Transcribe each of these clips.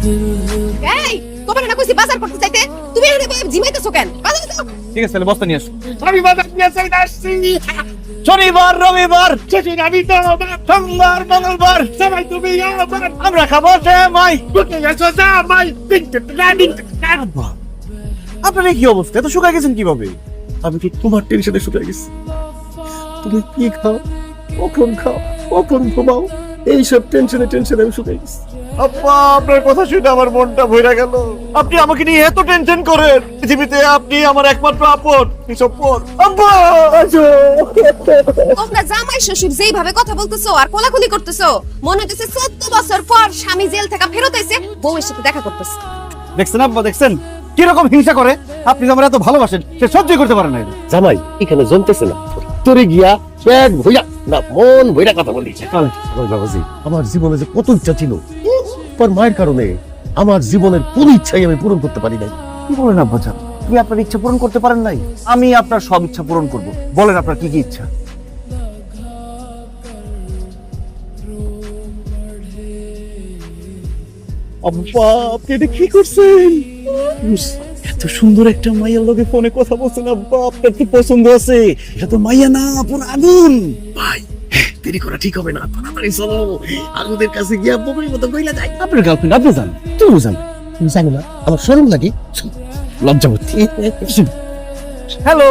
এই তোমার না কইছি বাজার করতে চাইতে তুমি এখানে বসে জিমাইতেছো কেন বাজার দাও। ঠিক আছে তাহলে বস্তা নিয়ে আসো। আমি বাজার নিয়ে চাইতে আসছি। শনিবার রবিবার সেদিন আমি তো সোমবার মঙ্গলবার সবাই তুমি আমার আমরা খাবো সেমাই। বুকে গেছো যা মাই দিনতে প্ল্যানিং। আপনার এই কি অবস্থা, এত শুকায় গেছেন কিভাবে? আমি কি তোমার টেনশনে শুকিয়ে গেছি? তুমি কি খাও, কখন খাও, কখন ঘুমাও, এইসব টেনশনে আমি শুকিয়ে গেছি। আব্বা আপনার কথা শুনে আমার মনটা ভরে গেল। আপনি আমাকে নিয়ে এত টেনশন করেন, পৃথিবীতে আপনি আমার একমাত্র আপন নিঃস্বপন। আব্বা আজো তোমরা জামাই শ্বশুর যেইভাবে কথা বলতেছো আর কোলাকুলি করতেছো মনে হইতেছে 14 বছর পর স্বামী জেল থেকে ফেরত এসে বউয়ের সাথে দেখা করতেছে। দেখছেন আব্বা, দেখছেন কিরকম হিংসা করে? আপনি যে আমার এত ভালোবাসেন সে সহ্য করতে পারেন না। জামাই এখানে জমতেছে না, তোরে গিয়া পেট ভইরা না মন ভইরা কথা বলিছে। বাবাজি আমার জীবনে যে কত ইচ্ছা ছিল, তোর মায়ের কারণে আমার জীবনের কোন ইচ্ছাই আমি পূরণ করতে পারি নাই। কি বলেন আব্বা জান, আপনি আপনার ইচ্ছা পূরণ করতে পারেন নাই? আমি আপনার সব ইচ্ছা পূরণ করব। বলেন আপনার কি কি ইচ্ছা? আব্বা আপনি এটা কি করছেন? এত সুন্দর একটা মাইয়ার লগে ফোনে কথা বলছেন আব্বা, আপনার কি পছন্দ আছে? এটা তো মাইয়া না, পুরো আগুন। ভাই দেরি করা ঠিক হবে না, তাড়াতাড়ি চলো আগুদের কাছে গিয়া বকরির মতো কইলা যাই। আপনার গার্লফ্রেন্ড আপনি জান, তুমি জান। তুমি জানো না আমার শরম লাগে, লজ্জাবতী। হ্যালো,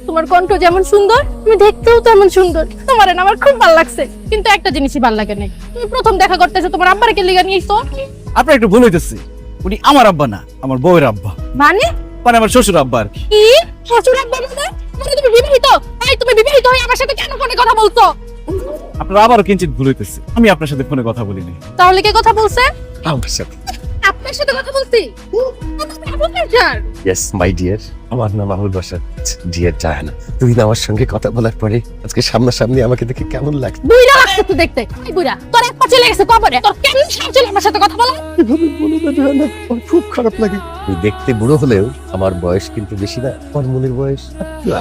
তোমার কণ্ঠ যেমন সুন্দর তুমি দেখতেও তেমন সুন্দর। তোমার না আমার খুব ভালো লাগছে, কিন্তু একটা জিনিসই ভালো লাগে নাই, তুমি প্রথম দেখা করতেছো তোমার আব্বার কে লিগা নিয়েছো। আপনার একটু ভুল হইতেছে, উনি আমার আব্বা না, আমার বউয়ের আব্বা, মানে মানে আমার শ্বশুর আব্বা আর কি। কি শ্বশুর আব্বা মানে? মানে তুমি বিবাহিত? এই তুমি বিবাহিত হয়ে আমার সাথে কেন ফোনে কথা বলছো? আপনার আবারও কিঞ্চিত ভুল হইতেছে, আমি আপনার সাথে ফোনে কথা বলিনি। তাহলে কে কথা বলছে? আমার সাথে। আপনার সাথে কথা বলছি? ইয়েস মাই ডিয়ার, আমার নাম আবুল বাসার। ডিয়ার জাহানা, তুই না আমার সঙ্গে কথা বলার পরে আজকে সামনাসামনি আমাকে দেখে কেমন লাগছে? বুইড়া লাগছে তো দেখতে। এই বুইড়া তোর এক পা চলে গেছে কবরে, তোর কেমন সাহস ছিল আমার সাথে কথা বলা? এভাবে বলো না জাহানা, আমার খুব খারাপ লাগে। তুই দেখতে বুড়ো হলেও আমার বয়স কিন্তু বেশি না, আমার মনের বয়স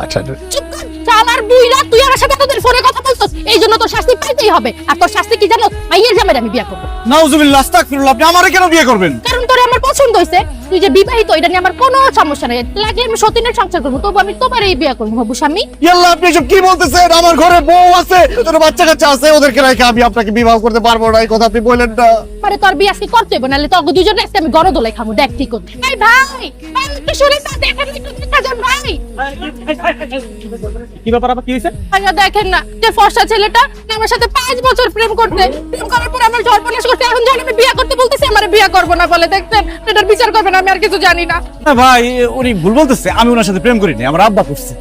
18। চুপ কর শালার বুইড়া, তুই আমার সাথে তোদের ফোনে কথা বলছস, এই জন্য তোর শাস্তি পাইতেই হবে। আর তোর শাস্তি কি জানো? মাইয়ের জামাইরে আমি বিয়ে করব। নাউজুবিল্লাহ, আস্তাগফিরুল্লাহ, আপনি আমারে কেন বিয়ে করবেন? কারণ তোরে আমার পছন্দ হইছে, তুই যে বিবাহিত এটা নিয়ে আমার কোনো সমস্যা নাই। লাগে আমি সতীনের সংসার করবো, তবু আমি তোমারই বিয়ে করবো হবু স্বামী। ইয়াল্লাহ, আপনি এসব কি বলতেছেন? আমার ঘরে বউ আছে, ছোট বাচ্চা কাচ্চা আছে, ওদেরকে রেখে আমি আপনাকে বিবাহ করতে পারবো না, এই কথা আপনি বললেন না। মানে তোর বিয়ে আজকে করতে হবে, নাহলে তোর দুজনে আজকে আমি গণদোলাই খাবো। দেখ ঠিক করতে। এই ভাই ভাই একটু শুনে তা দেখেন একটু দেখা যান ভাই। কি ব্যাপার, আবার কি হয়েছে? আরে দেখেন না যে ফর্সা ছেলেটা আমার সাথে 5 বছর প্রেম করার পর আমার জর্পনাশ করতে, এখন যখন আমি বিয়ে করতে বলতেছি আমার বিয়ে করবো না বলে, দেখছেন এটার বিচার করবেন, আমি আর কিছু জানি না। না ভাই, উনি ভুল বলতেছে, আমি ওনার সাথে প্রেম করিনি, আমার আব্বা করছে।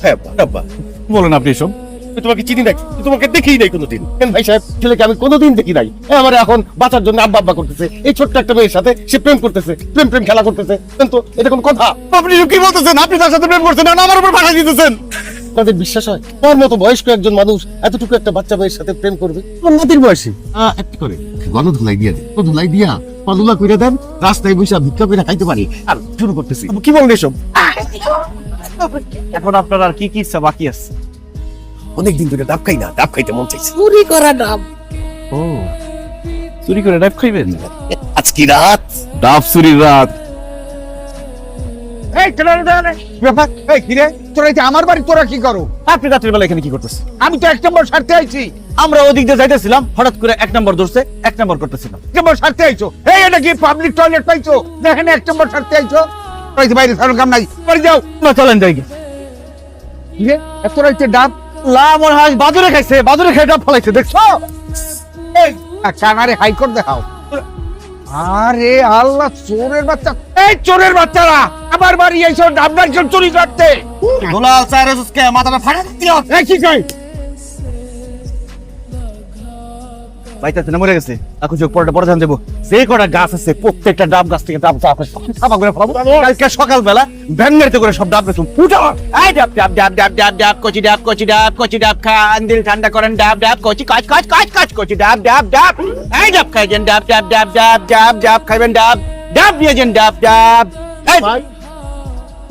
হ্যাঁ আব্বা, বলেন আপনি এসব? আমি তোমাকে চিনি নাই, তোমাকে দেখিই নাই কোনোদিন। কেন ভাই সাহেব, ছেলেকে আমি কোনোদিন দেখি নাই। আমার এখন বাঁচার জন্য আব্বা আব্বা করতেছে, এই ছোট্ট একটা মেয়ের সাথে সে প্রেম করতেছে, প্রেম খেলা করতেছে। কিন্তু এটা কোন কথা? আপনি এসব কি বলতেছেন? আপনি তার সাথে প্রেম করছেন না আমার উপর ভাড়া দিতেছেন? তাদের বিশ্বাস হয় তোর মতো বয়স্ক একজন মানুষ এতটুকু একটা বাচ্চা মেয়ের সাথে প্রেম করবে? তোর নাতির বয়সী একটু করে গণধুলাই দিয়ে দেন, ধুলাই দিয়া পালুলা করে দেন, রাস্তায় বসে ভিক্ষা করে খাইতে পারি। আর শুরু করতেছি। কি বলেন এসব? এখন আপনার আর কি কি ইচ্ছা বাকি আছে? অনেকদিন ধরে ডাব খাই না, ডাব খাইতে মন চাইছে। চুরি করা ডাব। ও, চুরি করে ডাব খাইবেন? আজকে রাত ডাব চুরির রাত। এই ব্যাপার, এই কি রে, তোরা এই যে আমার বাড়ি তোরা কি করো? আপনি রাত্রির বেলা এখানে কি করতেছেন? আমি তো 1 নম্বর সারতে আইছি। আমরা ওদিক দিয়ে যাইতেছিলাম, হঠাৎ করে 1 নম্বর ধরছে, 1 নম্বর করতেছিলাম। 1 নম্বর সারতে আইছো? এই এটা কি পাবলিক টয়লেট পাইছো? দেখেন 1 নম্বর সারতে আইছো, তোরা বাইরে সারো কাম নাই, বাড়ি যাও। না চলেন যাই। কি রে, এত রাইতে ডাব? লা মনে হয় বাদুরে খাইছে, বাদুরে খেয়ে ডাব ফলাইছে, দেখছো? এই কানারে হাইকোর্ট দেখাও। আরে আল্লাহ, চোরের বাচ্চা! এই চোরের বাচ্চারা আমার বাড়ি এইসব ডাব নারকেল চুরি করতে। গোলাল চাইরে উসকে মাথাটা ফাটা দিও। এই কি কই? বাইতাতে না মরে গেছে, এখন যোগ পড়াটা পরে ধান দেবো। যে কটা গাছ আছে প্রত্যেকটা ডাব গাছ থেকে ডাব চাপ সাফা করে ফলাবো। কালকে সকালবেলা ভ্যান গাড়িতে করে সব ডাব বেচবো। ফুটা এই ডাব ডাব ডাব ডাব ডাব ডাব কচি ডাব কচি ডাব কচি ডাব খান, দিল ঠান্ডা করেন ডাব ডাব কচি কাজ কাজ কাজ কাজ কচি ডাব ডাব ডাব। এই ডাব খাইবেন ডাব ডাব ডাব ডাব ডাব ডাব খাইবেন ডাব ডাব নিয়েছেন ডাব ডাব। এই ভাই,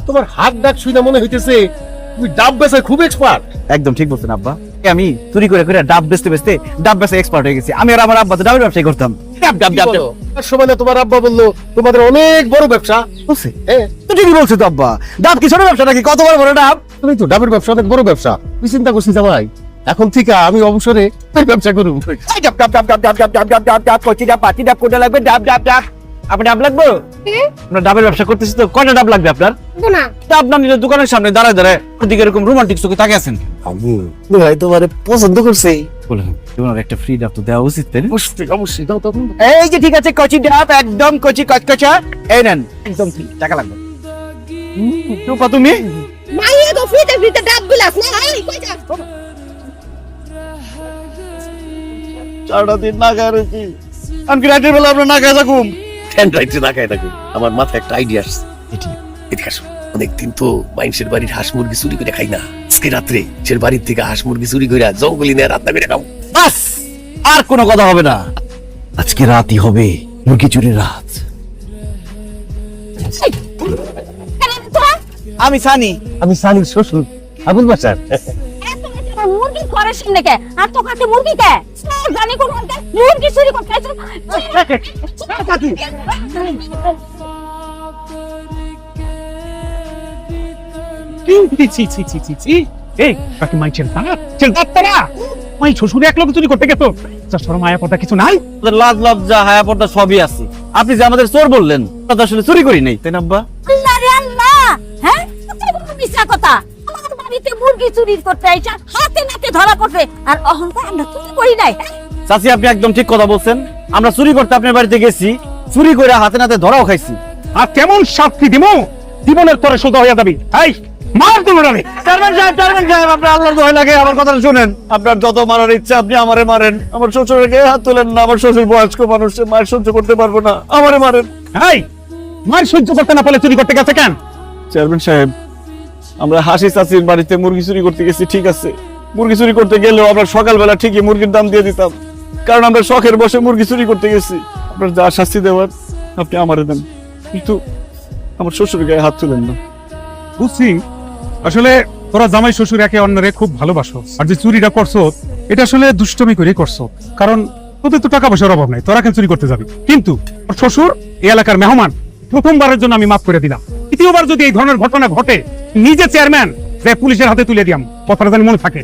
তোমার হাত ডাক শুনে মনে হইতেছে তুমি ডাব বেচায় খুব এক্সপার্ট। একদম ঠিক বলছেন আব্বা, আমি চুরি করে করে ডাব বেচতে বেচতে ডাব বেচে এক্সপার্ট হয়ে গেছি। আমি আর আমার আব্বা তো ডাবের ব্যবসায় করতাম। ডাব ডাব ডাব ডাব। তার সময় না তোমার আব্বা বললো তোমাদের অনেক বড় ব্যবসা। বলছে? হ্যাঁ, তো ঠিকই বলছে তো আব্বা। ডাব কি ছোট ব্যবসা নাকি? কত বড় বড় ডাব। তুমি তো ডাবের ব্যবসা অনেক বড় ব্যবসা। আমি চিন্তা করছি জামাই, এখন থেকে আমি অবসরে এই ব্যবসা করব। এই ডাব ডাব ডাব ডাব ডাব ডাব ডাব ডাব ডাব ডাব কচি ডাব পাতি ডাব কোটা লাগবে? ডাব ডাব ডাব। আপনার ডাব লাগবে? আমরা ডাবের ব্যবসা করতেছি তো কয়টা ডাব লাগবে আপনার? না ডাব না নিলে দোকানের সামনে দাঁড়ায় দাঁড়ায় ওদিকে এরকম রোমান্টিক চোখে তাকিয়ে আছেন। আমি ভাই তোমারে পছন্দ করছে। বলেন তোমার একটা ফ্রি ডাব তো দেওয়া উচিত তাই না? অবশ্যই অবশ্যই দাও তো। এই যে ঠিক আছে কচি ডাব একদম কচি কচকচা। এই নেন একদম ফ্রি, টাকা লাগবে। রূপা তুমি মাইয়ে তো ফ্রিতে ফ্রিতে ডাব বিলাস না এই কই যা সারাটা দিন না খায় রয়েছি। আমি রাতের বেলা আপনার না খায় থাকুম। ফ্যান রাইতে না খাই থাকি। আমার মাথায় একটা আইডিয়া আসছে। এদিকে আসো। অনেকদিন তো মানুষের বাড়ির হাঁস মুরগি চুরি করে খাই না। আজকে রাত্রে সে বাড়ির থেকে হাঁস মুরগি চুরি করে জঙ্গলি নিয়ে রান্না করে খাবো। বাস আর কোনো কথা হবে না। আজকে রাতই হবে মুরগি চুরির রাত। আমি সানি। আমি সানির শ্বশুর আবুল বাসার। মুরগি ঘরের সামনে কে আর তো কাছে মুরগি কে জানি কোন মুরগি চুরি করতে এই কাকি মাই চেলতা মাই শ্বশুর এক লোক চুরি করতে গেছো। শরম মায়া পড়া কিছু নাই? আমাদের লাজ লজ্জা হায়া পর্দা সবই আছে। আপনি যে আমাদের চোর বললেন তা তো আসলে চুরি করি নাই তাই না আব্বা? আল্লাহ রে আল্লাহ, হ্যাঁ কত মিছা কথা। আমার বাড়িতে মুরগি চুরি করতে আইছা হাতে নাতে ধরা পড়বে আর অহংকার আমরা চুরি করি নাই। চাচি আপনি একদম ঠিক কথা বলছেন। আমরা চুরি করতে আপনার বাড়িতে গেছি, চুরি করে হাতে নাতে ধরাও খাইছি। আর কেমন শাস্তি দিব জীবনের তরে সোজা হইয়া যাবি। এই মার দেবো রে। চেয়ারম্যান সাহেব আপনার আল্লাহর দোহাই লাগে আমার কথা শুনেন। আপনার যত মারার ইচ্ছা আপনি আমারে মারেন। আমার শ্বশুরের গায়ে হাত তোলেন না। আমার শ্বশুর বয়স্ক মানুষ, সে মায়ের সহ্য করতে পারবো না, আমারে মারেন। এই মার সহ্য করতে না পারলে চুরি করতে গেছে কেন? চেয়ারম্যান সাহেব আমরা হাসি চাচির বাড়িতে মুরগি চুরি করতে গেছি ঠিক আছে। মুরগি চুরি করতে গেলেও আমরা সকালবেলা ঠিকই মুরগির দাম দিয়ে দিতাম, কারণ আমরা শখের বসে মুরগি চুরি করতে গেছি। আপনার যা শাস্তি দেওয়ার আপনি আমারে দেন, কিন্তু আমার শ্বশুরের গায়ে হাত তুলেন না। বুঝছি, আসলে তোরা জামাই শ্বশুর একে অন্যরে খুব ভালোবাসো। আর যে চুরিটা করছো এটা আসলে দুষ্টমি করে করছো, কারণ তোদের তো টাকা পয়সার অভাব নাই, তোরা কেন চুরি করতে যাবি? কিন্তু তোর শ্বশুর এই এলাকার মেহমান, প্রথমবারের জন্য আমি মাফ করে দিলাম। দ্বিতীয়বার যদি এই ধরনের ঘটনা ঘটে নিজে চেয়ারম্যান যে পুলিশের হাতে তুলে দিয়াম, কথাটা জানি মনে থাকে।